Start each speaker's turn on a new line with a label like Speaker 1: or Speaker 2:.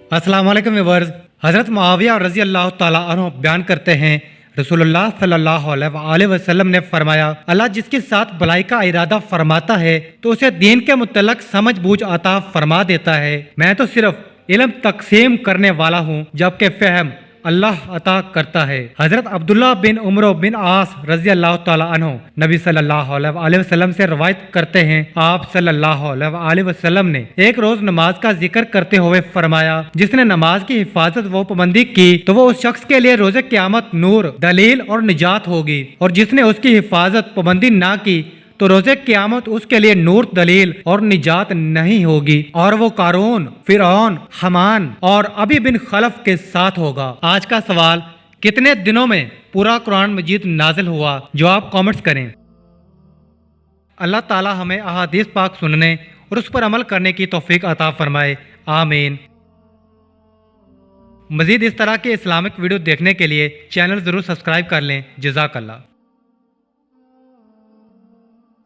Speaker 1: अस्सलाम वालेकुम व्यूअर्स। हज़रत मुआविया रज़ी अल्लाह ताला अन्हु बयान करते हैं, रसूलुल्लाह सल्लल्लाहु अलैहि वसल्लम ने फरमाया, अल्लाह जिसके साथ भलाई का इरादा फरमाता है तो उसे दीन के मुतल्लक समझ बूझ अता फरमा देता है। मैं तो सिर्फ इल्म तकसीम करने वाला हूँ, जबकि फहम अल्लाह अता करता है। हजरत अब्दुल्ला बिन उमर बिन आस रजी अल्लाह ताला अन्हु नबी सल्लल्लाहु अलैहि वसल्लम से रवायत करते हैं, आप सल्लल्लाहु अलैहि वसल्लम ने एक रोज नमाज का जिक्र करते हुए फरमाया, जिसने नमाज की हिफाजत व पाबंदी की तो वो उस शख्स के लिए रोजे क़यामत नूर, दलील और निजात होगी, और जिसने उसकी हिफाजत पाबंदी ना की तो रोजे क़यामत उसके लिए नूर, दलील और निजात नहीं होगी, और वो कारून, फिरौन, हमान और अबी बिन खलफ के साथ होगा। आज का सवाल, कितने दिनों में पूरा कुरान मजीद नाजिल हुआ? जवाब कमेंट्स करें। अल्लाह ताला हमें अहादीस पाक सुनने और उस पर अमल करने की तौफीक अता फरमाए, आमीन। मजीद इस तरह के इस्लामिक वीडियो देखने के लिए चैनल जरूर सब्सक्राइब कर लें। जज़ाकल्लाह।